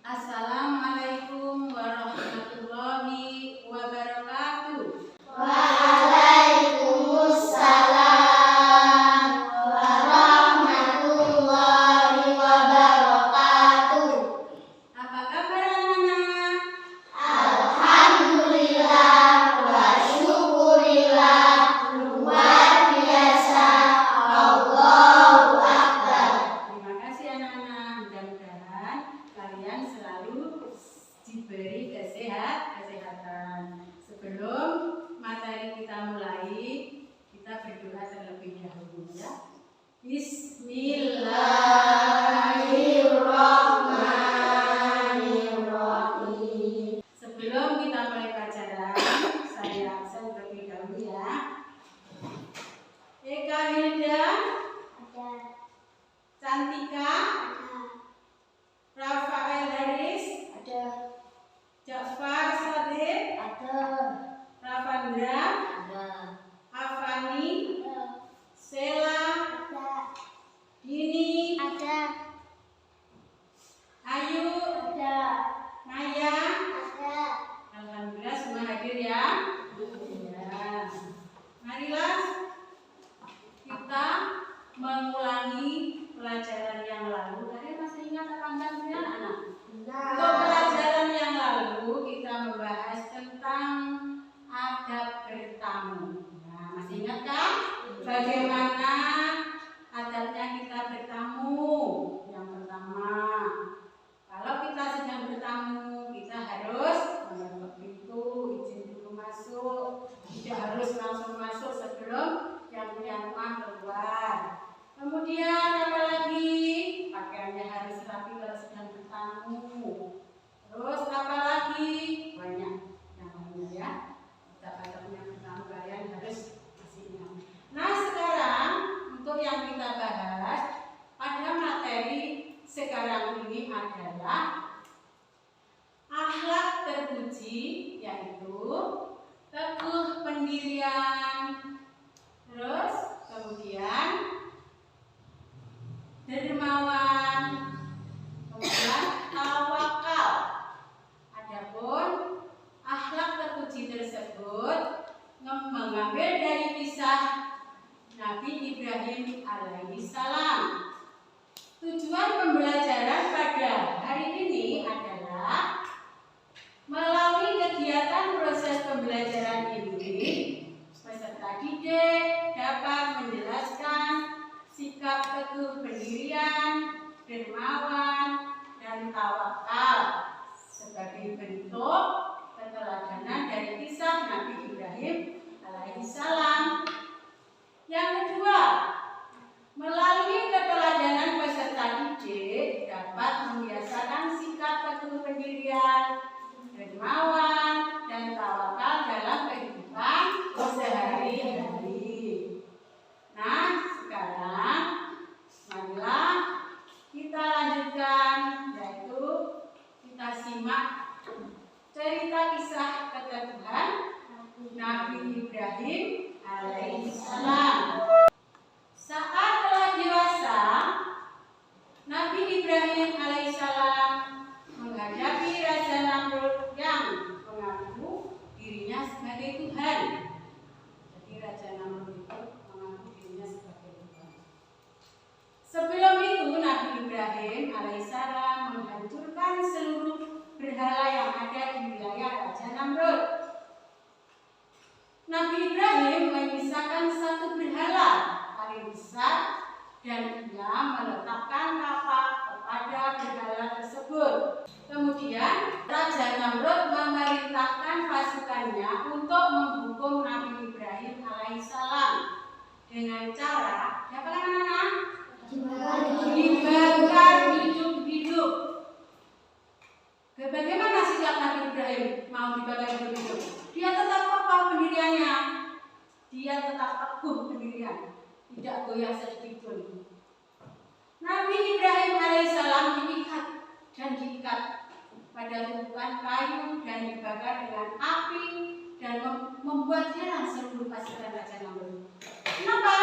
Assalamualaikum warahmatullahi wabarakatuh. Waalaikumsalam warahmatullahi wabarakatuh. Apa kabar anak-anak? Alhamdulillah wa syukurillah, luar biasa, Allahu Akbar. Terima kasih anak-anak. Mudah-mudahan kalian selalu diberi kesehatan. Sebelum materi kita mulai, kita berdoa terlebih dahulu ya. Bismillahirrahmanirrahim. Sebelum kita mulai pelajaran, saya absen terlebih dahulu ya. Eka Hilda, Cantika, Rafael Haris, Jafar Sadir, Ravandra, Afani, Sela, Dini, Ayu, Maya. Alhamdulillah semua hadir ya. Ya. Marilah kita mengulangi pelajaran yang lalu. Kalian masih ingat apa enggak ya anak? Untuk pelajaran yang lalu kita membahas tentang adab bertamu. Nah, masih ingat kan? Bagaimana adabnya kita bertamu? Yang pertama, kalau kita sedang bertamu, kita harus mengetuk pintu, izin dulu masuk. Tidak harus langsung masuk sebelum yang punya rumah keluar. Kemudian apa lagi? Pakaiannya harus rapi kalau sedang bertamu. Terus apa lagi? Banyak yang lainnya ya. Adab-adabnya bertamu kalian harus masih ingat. Nah sekarang untuk yang kita bahas pada materi sekarang ini adalah akhlak terpuji, yaitu teguh pendirian, terus kemudian dermawan, kemudian tawakal. Adapun akhlak terpuji tersebut mengambil dari kisah Nabi Ibrahim alaihissalam. Tujuan pembelajaran pada hari ini adalah melalui kegiatan proses pembelajaran ini, peserta didik dapat menjelaskan sikap teguh pendirian, dermawan, dan tawakal sebagai bentuk keteladanan dari kisah Nabi Ibrahim alaihissalam. Yang kedua, melalui keteladanan peserta didik dapat membiasakan sikap teguh pendirian, dermawan, dan tawakal dalam kehidupan sehari-hari. Nah, sekarang marilah kita lanjutkan, yaitu kita simak cerita kisah keteguhan Nabi Ibrahim alaihissalam. Saat telah dewasa, Nabi Ibrahim alaihissalam menghadapi Raja Namrud yang mengaku dirinya sebagai Tuhan. Jadi Raja Namrud itu mengaku dirinya sebagai Tuhan. Sebelum itu Nabi Ibrahim alaihissalam menghancurkan seluruh berhala yang ada di wilayah Raja Namrud. Nabi Ibrahim menyisakan satu berhala paling besar dan ia meletakkan tapak kepada berhala tersebut. Kemudian Raja Namrud memerintahkan pasukannya untuk menghukum Nabi Ibrahim alaihissalam dengan cara apa namanya? Dibakar hidup-hidup. Bagaimana sikap Nabi Ibrahim mau dibakar hidup-hidup? Dia tetap kokoh pendiriannya. Dia tetap teguh pendirian, tidak goyah sedikit pun. Nabi Ibrahim alaihissalam diikat pada tumpukan kayu dan dibakar dengan api dan membuat hilang seluruh pasukan Raja Namrud. Kenapa?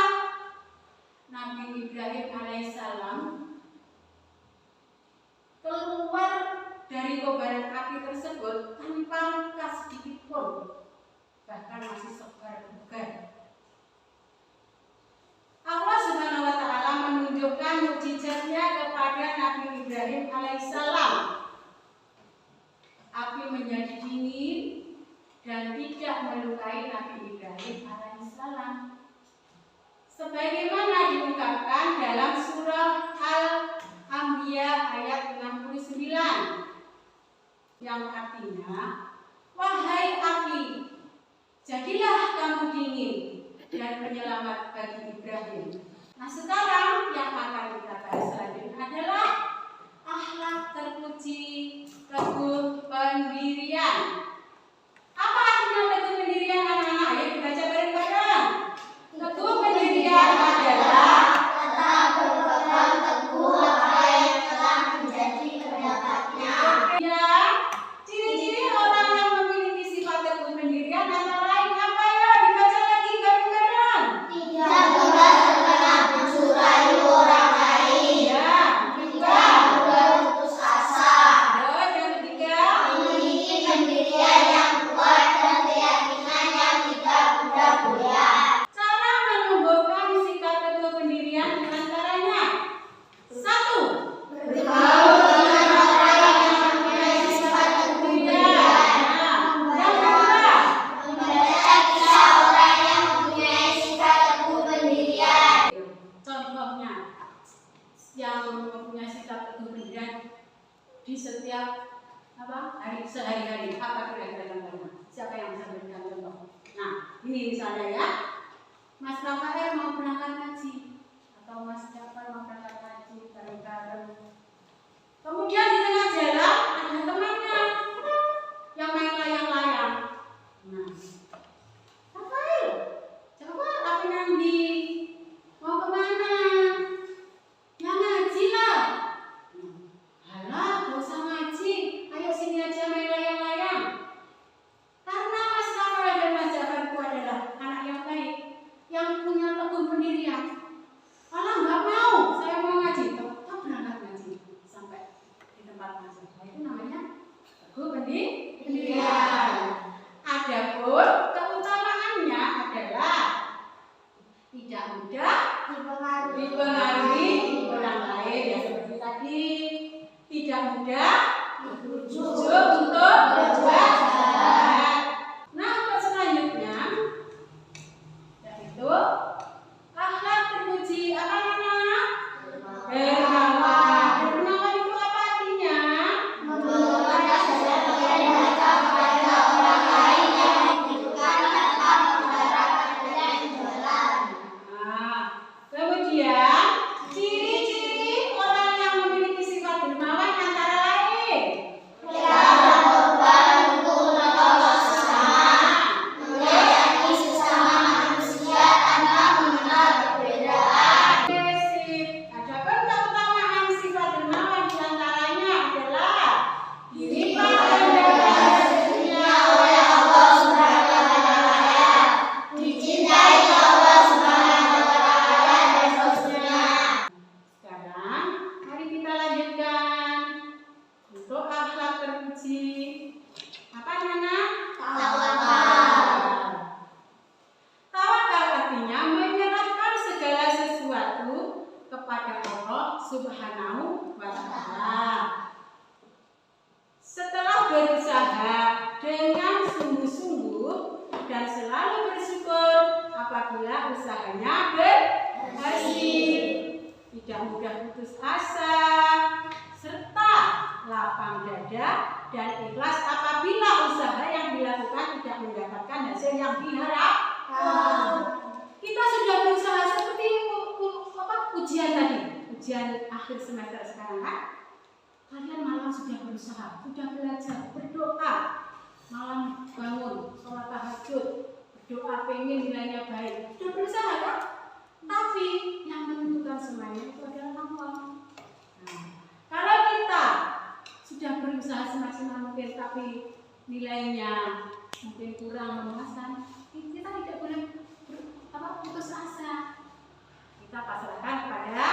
Nabi Ibrahim alaihissalam keluar dari kobaran api tersebut tanpa luka sedikit pun, bahkan masih segar bugar. Allah Subhanahu wa Ta'ala menunjukkan mukjizatnya kepada Nabi Ibrahim alaihissalam. Api menjadi dingin dan tidak melukai Nabi Ibrahim alaihissalam. Sebagaimana diungkapkan dalam surah Al-Anbiya ayat 69 yang artinya, wahai api, jadilah kamu dingin dan penyelamat bagi Ibrahim. Nah, sekarang yang akan kita bahas selanjutnya adalah akhlak terpuji teguh pendirian. Apa artinya teguh pendirian, anak-anak? Ayo dibaca bareng-bareng. Teguh pendirian adalah tetap berpegang teguh apa yang telah menjadi pendapatnya. ya, ciri-ciri orang yang memiliki sifat teguh pendirian antara lain apa ya? Dibaca lagi bareng-bareng. Tidak mudah terkena mencurigai orang lain. Ya, Tidak mudah putus asa. terus yang ketiga, Memiliki pendirian yang kuat dan keyakinan yang tidak mudah goyah. cara menumbuhkan sikap teguh pendirian diantaranya satu, Bergaul dengan orang yang mempunyai sifat teguh pendirian. yang kedua, Membaca kisah orang yang mempunyai sifat teguh pendirian. contohnya yang mempunyai sikap teguh pendirian di setiap hari sehari-hari apa kira-kira contohnya? Siapa yang bisa berikan contoh? Nah, ini misalnya ya, Mas Rafael mau berangkat ngaji atau Mas Jafar mau berangkat ngaji bareng-bareng. Kemudian di tengah jalan ada temannya yang main layang-layang. Nah, Rafael, coba tapi nanti mau kemana? Ya ngaji lah. Halah, gak usah ngaji. Ayo sini aja main layang-layang. Karena Mas Rafael dan Mas Jafar itu adalah anak yang baik, yang punya teguh pendirian. Alah nggak mau, saya mau ngaji. Tetap berangkat ngaji sampai di tempat ngaji. Nah, itu namanya teguh pendirian. Adapun keutamaannya adalah tidak mudah dipengaruhi orang lain, ya seperti tadi, tidak mudah dibujuk untuk berbuat jahat. Nah, untuk selanjutnya yaitu akhlak terpuji apa namanya? Dermawan. Dermawan itu apa artinya? Memberikan sebagian harta kepada orang lain yang membutuhkan tanpa mengharapkan imbalan. Nah, kemudian ciri-ciri orang yang memiliki sifat dermawan antara lain Tidak berkorban untuk menolong sesama, menyayangi sesama manusia tanpa mengenal perbedaan. Sip. Adapun keutamaan sifat dermawan diantaranya adalah dilipat gandakan Rezekinya oleh Allah Subhanahu wa Ta'ala, dicintai Allah Subhanahu wa Ta'ala dan Rasulnya. Sekarang mari kita lanjutkan untuk akhlak terpuji. Apa Nana? Tawakal. Tawakal artinya menyerahkan segala sesuatu kepada Allah Subhanahu wa Ta'ala. Setelah berusaha dengan sungguh-sungguh dan selalu bersyukur apabila usahanya berhasil, tidak mudah putus asa, serta lapang dada dan ikhlas apabila usaha yang dilakukan tidak mendapatkan hasil yang diharapkan. Kita sudah berusaha seperti ujian tadi, ujian akhir semester sekarang kan? Kalian malam sudah berusaha, sudah belajar, berdoa, malam bangun, sholat tahajud, berdoa pengen nilainya baik, sudah berusaha kan? Tapi yang menentukan semuanya itu adalah Allah. Nah, kalau kita sudah berusaha semaksimal mungkin tapi nilainya mungkin kurang memuaskan, kita tidak boleh putus asa. Kita pasrahkan kepada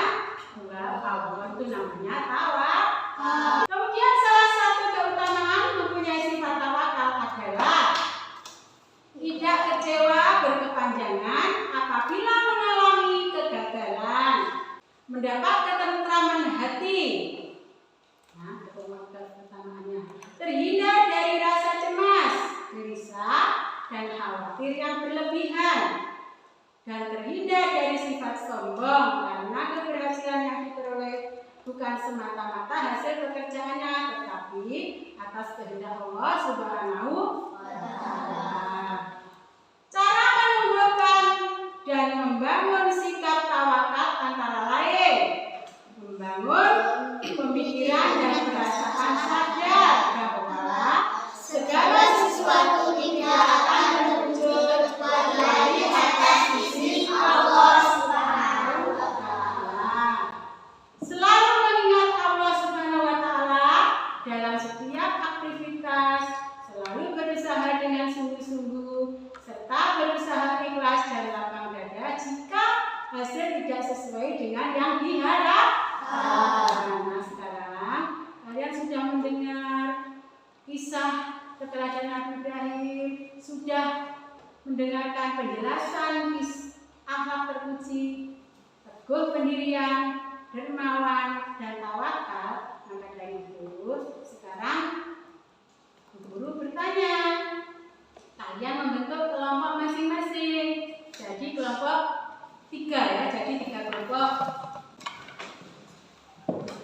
Allah, itu namanya tawakal. Kemudian salah satu terhindar dari sifat sombong karena keberhasilan yang diperoleh bukan semata-mata hasil pekerjaannya, tetapi atas kehendak Allah Subhanahu wa Ta'ala. Cara menumbuhkan dan membangun sikap tawakal antara lain membangun pemikiran dan perasaan sadar bahwa segala sesuatu tidak akan terwujud kecuali atas izin Allah Subhanahu wa Ta'ala. Selalu mengingat Allah Subhanahu wa Ta'ala dalam setiap aktivitas, selalu berusaha dengan sungguh-sungguh serta berusaha ikhlas dan lapang dada jika hasil tidak sesuai dengan yang diharapkan. Nah, sekarang kalian sudah mendengar kisah keteladanan Nabi Ibrahim, sudah mendengarkan penjelasan akhlak terpuji, teguh pendirian, dermawan, dan tawakal. Maka dari itu, sekarang guru bertanya, kalian membentuk kelompok masing-masing. Jadi kelompok 3 ya, jadi 3 kelompok.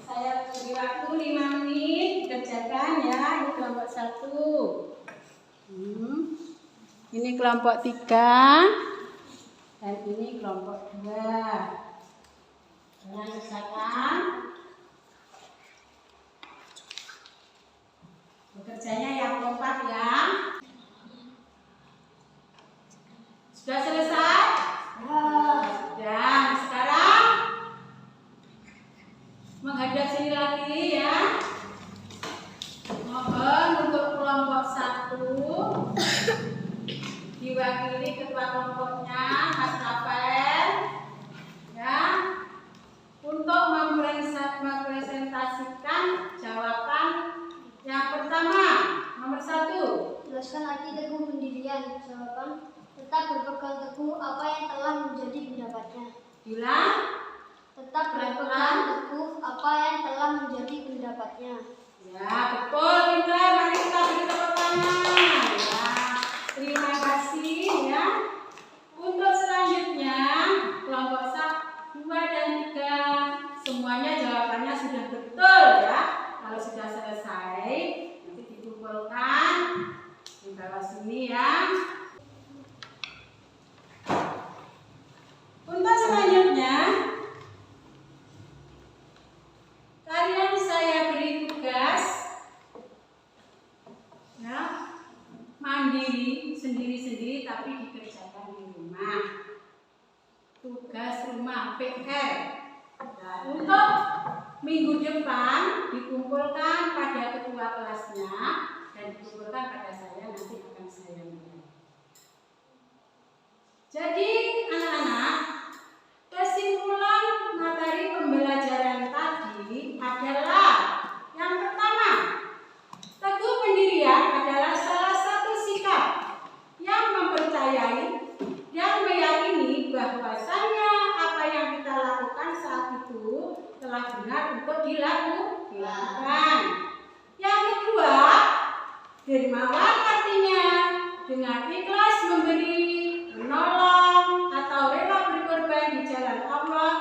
Saya beri waktu 5 menit dikerjakan ya. Ini kelompok 1. Ini kelompok 3 dan ini kelompok 2. Kalian kerjakan. Bekerjanya yang kompak ya. Sudah selesai? Sudah. Sekarang menghadap sini lagi ya. Mohon untuk kelompok 1 diwakili ketua kelompoknya Mas Rafael ya, untuk mempresentasikan jawaban yang pertama. Nomor 1, Jelaskan arti teguh pendirian. Jawaban: tetap berpegang teguh apa yang telah menjadi pendapatnya. bilang Tetap berpegang teguh apa yang telah menjadi pendapatnya. ya, betul pintar. Mari kita beri tepuk tangan ya. Terima kasih ya. Untuk selanjutnya kelompok 2 dan 3 semuanya jawabannya sudah betul ya. Kalau sudah selesai nanti dikumpulkan di bawah sini ya. Untuk selanjutnya kalian saya beri tugas ya, mandiri sendiri-sendiri tapi dikerjakan di rumah. Tugas rumah PR. Nah, untuk minggu depan dikumpulkan pada ketua kelasnya dan dikumpulkan pada saya, nanti akan saya nilai. Jadi anak-anak, kesimpulan materi pembelajaran tadi adalah yang pertama, teguh pendirian adalah salah satu sikap yang mempercayai dan meyakini bahwasannya apa yang kita lakukan saat itu telah benar untuk dilakukan. Yang kedua, dermawan artinya dengan ikhlas memberi, menolong, atau rela berkorban di jalan Allah,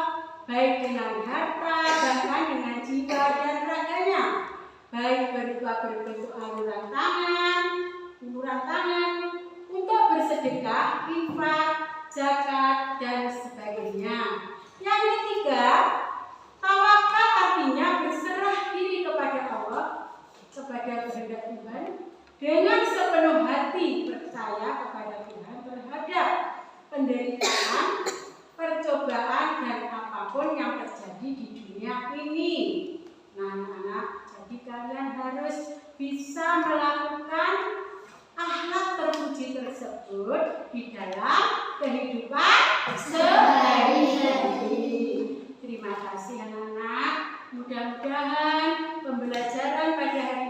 baik dengan harta, bahkan dengan jiwa dan raganya, baik berupa berbentuk uluran tangan, untuk bersedekah, infak, zakat, dan sebagainya. Yang ketiga, tawakal artinya berserah diri kepada Allah, kepada kehendak Tuhan, dengan sepenuh hati percaya kepada Tuhan terhadap penderitaan, percobaan, dan apapun yang terjadi di dunia ini. Nah, anak-anak, jadi kalian harus bisa melakukan akhlak terpuji tersebut di dalam kehidupan sehari-hari. Terima kasih anak-anak. Mudah-mudahan pembelajaran pada hari